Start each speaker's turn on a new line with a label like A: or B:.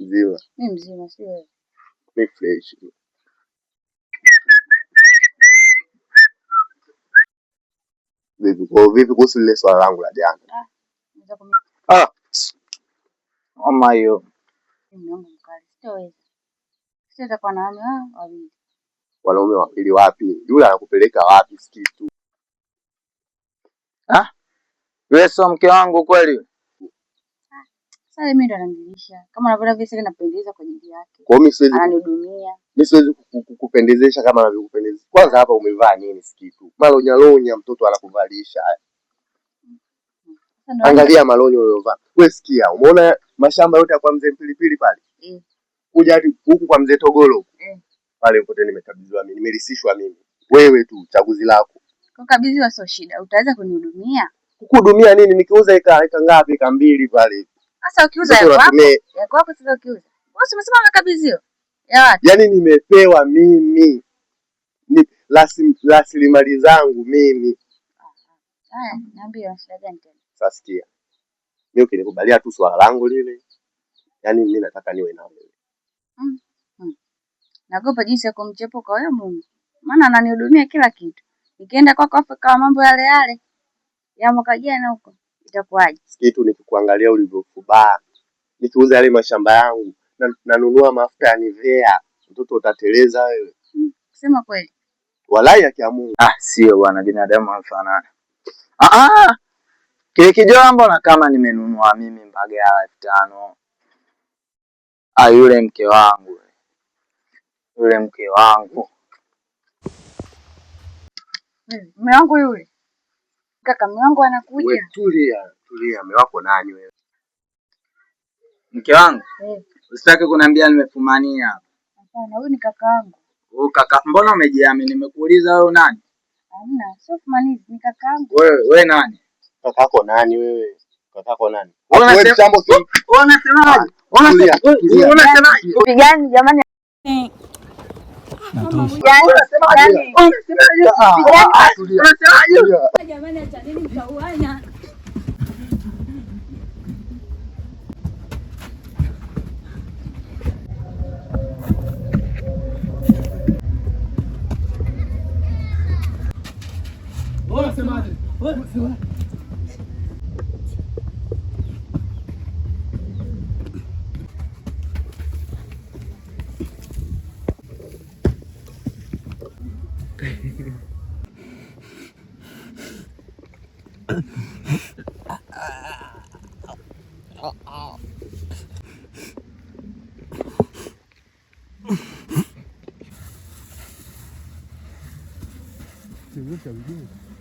A: Mzima.
B: Mimi mzima, si wewe?
A: Mimi fresh. Vipi kuhusu lile swala langu la jana?
C: Mama hiyo.
B: Mimi wangu mkali. Sitoweza. Sitaweza kwa na wawili.
A: Wanaume wawili wapi? Yule anakupeleka wapi sikitu?
C: Wewe sio mke wangu kweli?
B: Sasa mimi ndo ananilisha. Kama unavyoona vile sasa napendeza kwa ajili yake.
A: Kwa mimi siwezi
B: ananihudumia.
A: Mimi siwezi kukupendezesha kama anavyokupendeza. Kwanza hapa umevaa nini sikitu? Malonyo mtoto anakuvalisha. Angalia malonyo uliyovaa. Wewe sikia, umeona mashamba yote ya kwa mzee Pilipili pale? Kuja hadi huku kwa mzee Togolo. Pale kote nimekabidhiwa mimi, nimerisishwa mimi. Wewe tu chaguzi lako.
B: Kukabidhiwa sio shida. Utaweza kunihudumia?
A: Kukuhudumia nini? Nikiuza eka ngapi? Eka 2 pale.
B: Sasa ukiuza ya kwako sasa ukiuza. Wewe umesema umekabidhiwa? Ya wapi?
A: Yaani nimepewa mimi. Ni rasilimali zangu mimi.
B: Haya, niambie shida gani tena?
A: Sasa sikia. Mimi ukinikubalia tu swala langu lile, yaani mimi nataka niwe na wewe.
B: Nagopa jinsi ya kumchepuka wewe mume. Maana ananihudumia kila kitu. Nikienda kwako Afrika mambo yale yale ya mwaka jana huko itakuwaje?
A: Kitu nikikuangalia ulivyofubaa. Nikiuza yale mashamba yangu na nanunua mafuta ya Nivea, mtoto utateleza wewe.
B: Kusema kweli.
A: Walai ya Mungu.
C: Sio bwana, binadamu hafanani. Kile kijombo na kama nimenunua mimi Mbagala 5,000. Yule mke wangu.
B: Mume wangu yule. Kaka mume wangu anakuja.
A: Wewe tulia, mume wako nani wewe?
C: Mke wangu? Usitaki kuniambia nimefumania hapa.
B: Hapana, huyu ni kakaangu.
C: Kaka, mbona umejiamini? Nimekuuliza wewe nani?
B: Hamna, sio fumanizi, ni kakaangu.
C: Wewe nani?
A: Kakako nani wewe? Kakako nani?
C: Wewe mtambo si. Unasemaje? Unasemaje?
B: Upigani jamani. Jamani acha nini mtauana?
D: Unasemaje? Você viu que é